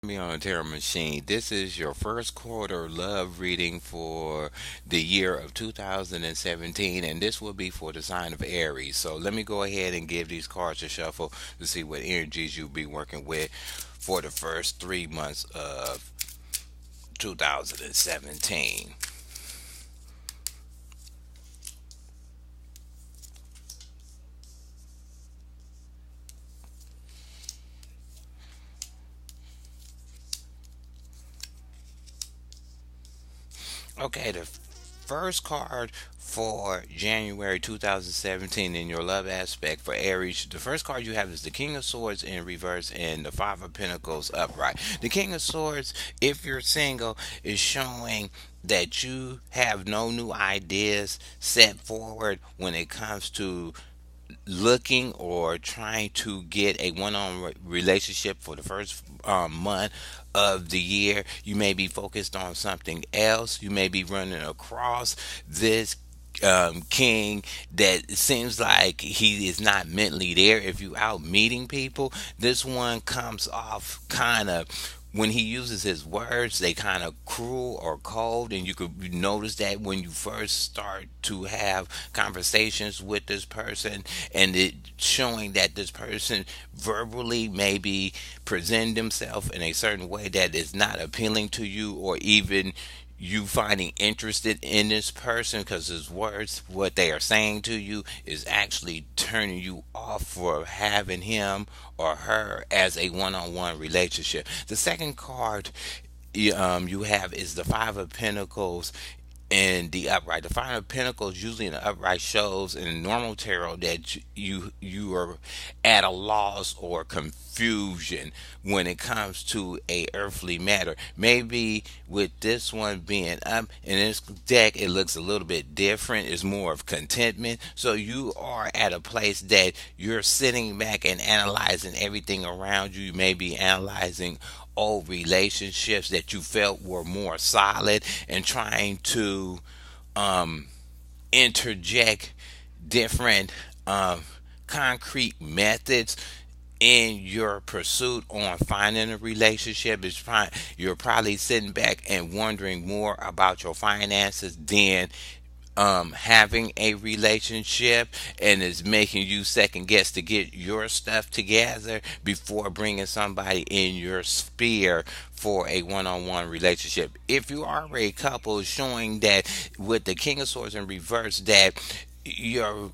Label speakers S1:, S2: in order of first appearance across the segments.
S1: Me on a Terror Machine. This is your first quarter love reading for the year of 2017, and this will be for the sign of Aries. So let me go ahead and give these cards a shuffle to see what energies you'll be working with for the first 3 months of 2017. Okay, the first card for January 2017 in your love aspect for Aries, the first card you have is the King of Swords in reverse and the Five of Pentacles upright. The King of Swords, if you're single, is showing that you have no new ideas set forward when it comes to looking or trying to get a one-on relationship for the first month of the year. You may be focused on something else. You may be running across this king that seems like he is not mentally there. If you out meeting people, this one comes off kind of, when he uses his words, they kind of cruel or cold, and you could notice that when you first start to have conversations with this person, and it showing that this person verbally maybe present himself in a certain way that is not appealing to you, or even you finding interested in this person because his words, what they are saying to you, is actually turning you off for having him or her as a one-on-one relationship. The second card you have is the Five of Pentacles in the upright. The Five of Pentacles usually in the upright shows in normal tarot that you are at a loss or confusion when it comes to a earthly matter. Maybe with this one being up in this deck, it looks a little bit different. It's more of contentment. So you are at a place that you're sitting back and analyzing everything around you. You may be analyzing old relationships that you felt were more solid and trying to um, interject different concrete methods in your pursuit on finding a relationship. You're probably sitting back and wondering more about your finances than having a relationship, and it's making you second guess to get your stuff together before bringing somebody in your sphere for a one-on-one relationship. If you are a couple, showing that with the King of Swords in reverse, that your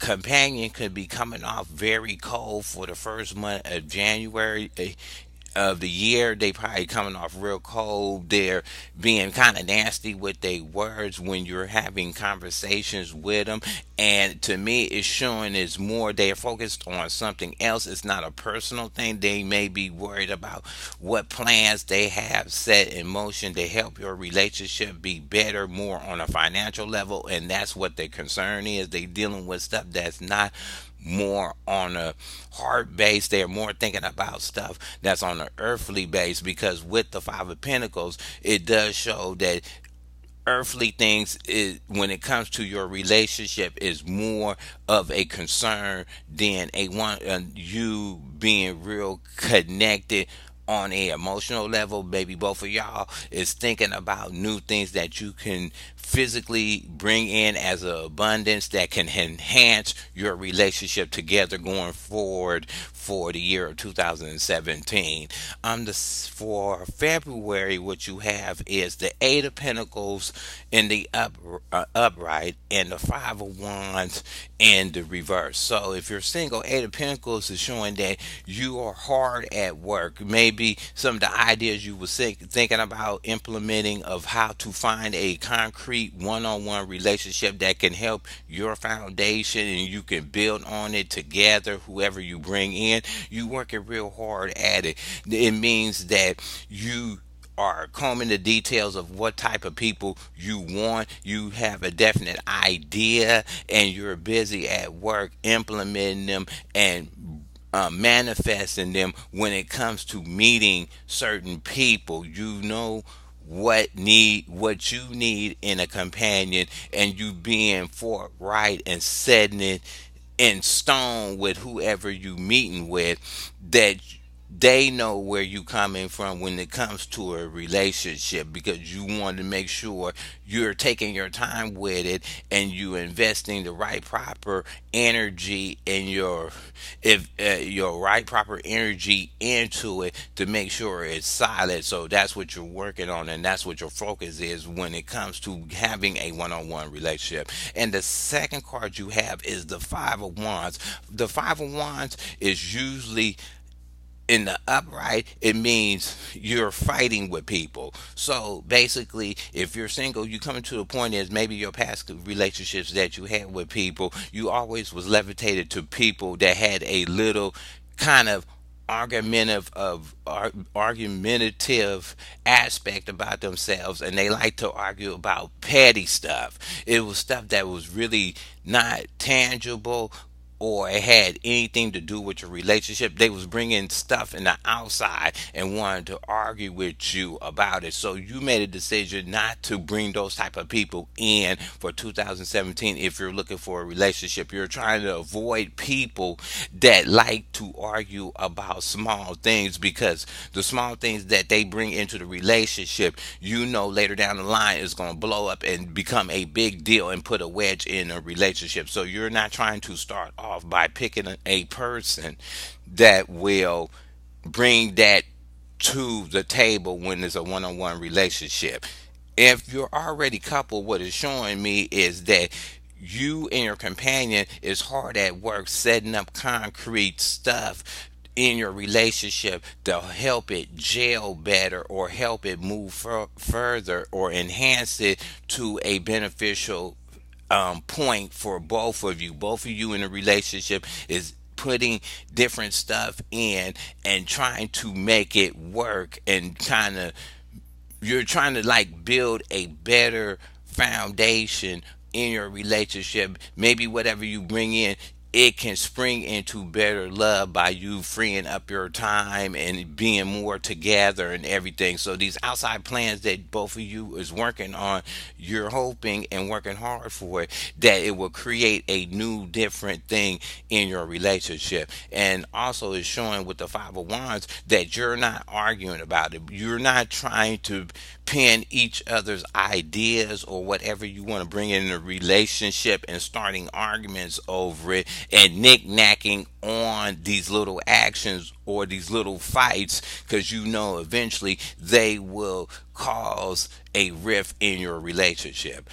S1: companion could be coming off very cold for the first month of January of the year. They probably coming off real cold. They're being kind of nasty with their words when you're having conversations with them. And to me, it's showing is more they're focused on something else. It's not a personal thing. They may be worried about what plans they have set in motion to help your relationship be better, more on a financial level, and that's what their concern is. They dealing with stuff that's not more on a heart base. They're more thinking about stuff that's on the earthly base, because with the Five of Pentacles, it does show that earthly things is, when it comes to your relationship, is more of a concern than a one you being real connected on a emotional level. Maybe both of y'all is thinking about new things that you can physically bring in as a abundance that can enhance your relationship together going forward for the year of 2017. For February, what you have is the Eight of Pentacles in the upright, and the Five of Wands in the reverse. So if you're single, Eight of Pentacles is showing that you are hard at work. Maybe some of the ideas you were thinking about implementing of how to find a concrete one-on-one relationship that can help your foundation and you can build on it together. Whoever you bring in, you working real hard at it. It means that you are combing the details of what type of people you want. You have a definite idea, and you're busy at work implementing them and manifesting them when it comes to meeting certain people. You know what you need in a companion, and you being forthright and setting it in stone with whoever you meeting with, that they know where you coming from when it comes to a relationship, because you want to make sure you're taking your time with it and you investing the right proper energy in your, if your right proper energy into it to make sure it's solid. So that's what you're working on, and that's what your focus is when it comes to having a one-on-one relationship. And the second card you have is the Five of Wands. The Five of Wands is usually in the upright, it means you're fighting with people. So basically, if you're single, you come to the point is maybe your past relationships that you had with people, you always was levitated to people that had a little kind of argumentative aspect about themselves, and they like to argue about petty stuff. It was stuff that was really not tangible, or it had anything to do with your relationship. They was bringing stuff in the outside and wanted to argue with you about it. So you made a decision not to bring those type of people in for 2017. If you're looking for a relationship, you're trying to avoid people that like to argue about small things, because the small things that they bring into the relationship, you know, later down the line is going to blow up and become a big deal and put a wedge in a relationship. So you're not trying to start off by picking a person that will bring that to the table when it's a one-on-one relationship. If you're already coupled, what it's showing me is that you and your companion is hard at work setting up concrete stuff in your relationship to help it gel better, or help it move further, or enhance it to a beneficial point for both of you. Both of you in a relationship is putting different stuff in and trying to make it work, and kind of, you're trying to like build a better foundation in your relationship. Maybe whatever you bring in, it can spring into better love by you freeing up your time and being more together and everything. So these outside plans that both of you is working on, you're hoping and working hard for it, that it will create a new different thing in your relationship. And also it's showing with the Five of Wands that you're not arguing about it. You're not trying to pin each other's ideas or whatever you want to bring in a relationship and starting arguments over it and knick-knacking on these little actions or these little fights, because you know eventually they will cause a rift in your relationship.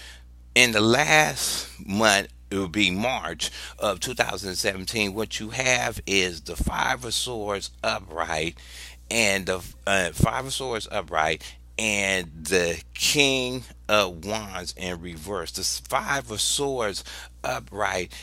S1: In the last month, it will be March of 2017, what you have is the Five of Swords upright, and the Five of Swords upright, and the King of Wands in reverse. The Five of Swords upright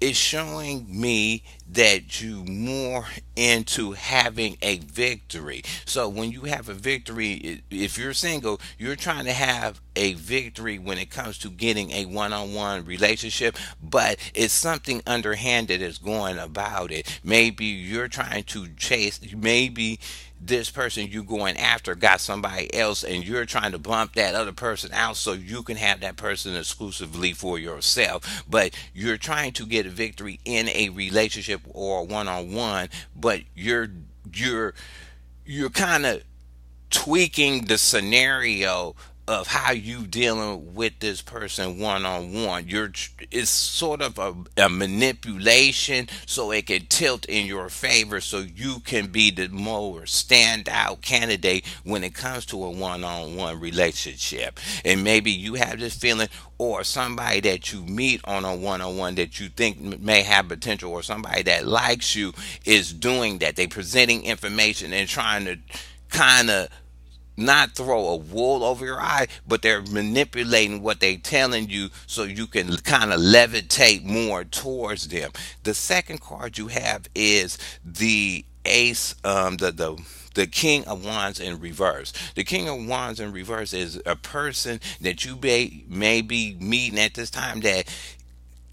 S1: is showing me that you more into having a victory. So when you have a victory, if you're single, you're trying to have a victory when it comes to getting a one-on-one relationship, but it's something underhanded that's going about it. Maybe you're trying to chase, maybe this person you going after got somebody else, and you're trying to bump that other person out so you can have that person exclusively for yourself. But you're trying to get a victory in a relationship or one-on-one, but you're you're kind of tweaking the scenario of how you dealing with this person one on one. It's sort of a manipulation so it can tilt in your favor, so you can be the more standout candidate when it comes to a one on one relationship. And maybe you have this feeling, or somebody that you meet on a one on one that you think may have potential, or somebody that likes you is doing that. They presenting information and trying to kind of not throw a wool over your eye, but they're manipulating what they're telling you so you can kind of levitate more towards them. The second card you have is the ace, the King of Wands in reverse. The King of Wands in reverse is a person that you may be meeting at this time, that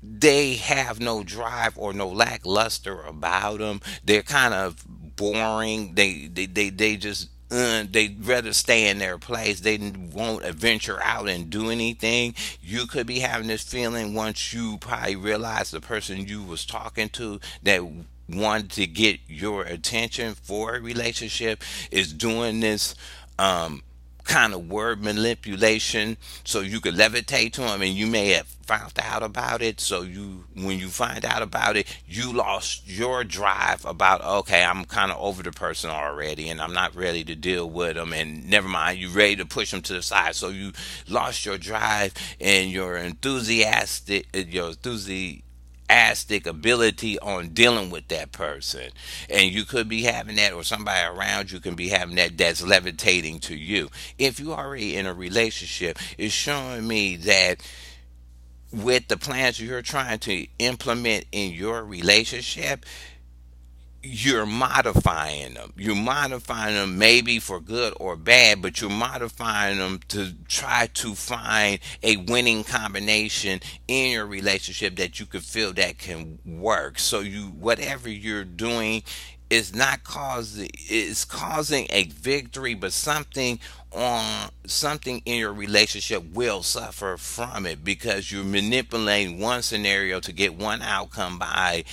S1: they have no drive or no lackluster about them. They're kind of boring. They just they'd rather stay in their place. They won't venture out and do anything. You could be having this feeling once you probably realize the person you was talking to, that want to get your attention for a relationship is doing this um kind of word manipulation so you could levitate to them, and you may have found out about it. So you, when you find out about it, you lost your drive about, okay, I'm kind of over the person already and I'm not ready to deal with them, and never mind, you ready to push them to the side. So you lost your drive and your enthusiastic ability on dealing with that person. And you could be having that, or somebody around you can be having that, that's levitating to you. If you already in a relationship, it's showing me that with the plans you're trying to implement in your relationship, you're modifying them. You're modifying them maybe for good or bad, but you're modifying them to try to find a winning combination in your relationship that you could feel that can work. So you, whatever you're doing is not causing, it's causing a victory, but something in your relationship will suffer from it because you're manipulating one scenario to get one outcome by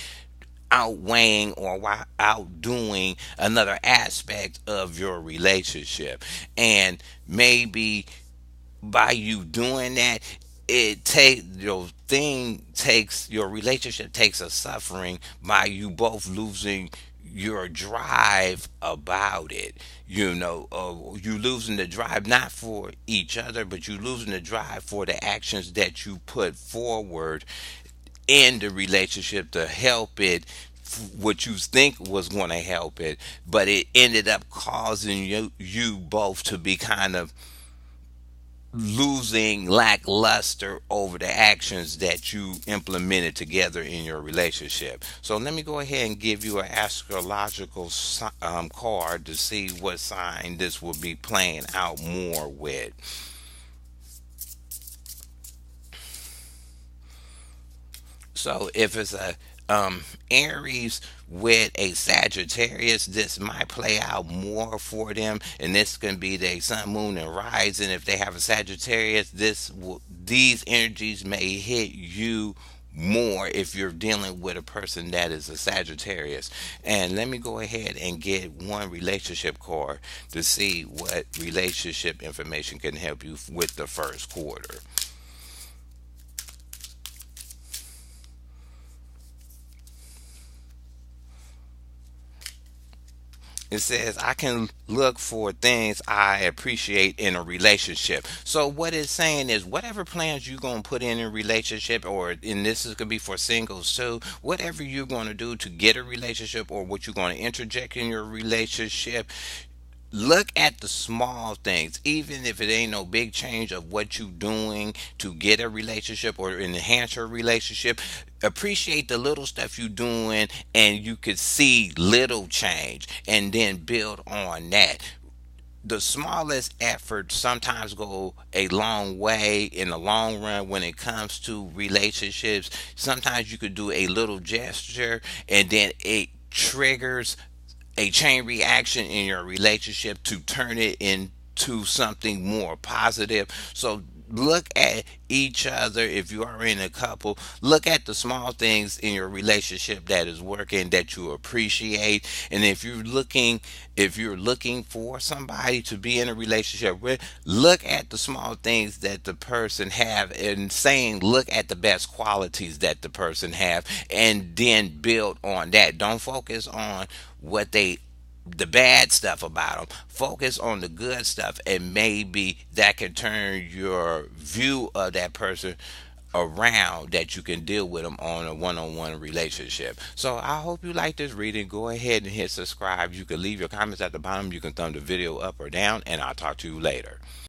S1: outweighing or outdoing another aspect of your relationship. And maybe by you doing that, it take your thing takes your relationship takes a suffering by you both losing your drive about it. You losing the drive not for each other, but you losing the drive for the actions that you put forward in the relationship to help it, what you think was going to help it, but it ended up causing you both to be kind of losing lackluster over the actions that you implemented together in your relationship. So let me go ahead and give you an astrological card to see what sign this will be playing out more with. So if it's a Aries with a Sagittarius, this might play out more for them, and this can be their sun, moon, and rising. If they have a Sagittarius, these energies may hit you more if you're dealing with a person that is a Sagittarius. And let me go ahead and get one relationship card to see what relationship information can help you with the first quarter. It says I can look for things I appreciate in a relationship. So what it's saying is whatever plans you're gonna put in a relationship, or in this is gonna be for singles too, whatever you're gonna do to get a relationship or what you're gonna interject in your relationship, look at the small things, even if it ain't no big change of what you doing to get a relationship or enhance your relationship. Appreciate the little stuff you doing, and you could see little change and then build on that. The smallest effort sometimes go a long way in the long run when it comes to relationships. Sometimes you could do a little gesture and then it triggers a chain reaction in your relationship to turn it into something more positive. So look at each other. If you are in a couple, look at the small things in your relationship that is working, that you appreciate. And if you're looking for somebody to be in a relationship with, look at the small things that the person have, and saying look at the best qualities that the person have, and then build on that. Don't focus on what they the bad stuff about them. Focus on the good stuff, and maybe that can turn your view of that person around, that you can deal with them on a one-on-one relationship. So I hope you like this reading. Go ahead and hit subscribe. You can leave your comments at the bottom. You can thumb the video up or down, and I'll talk to you later.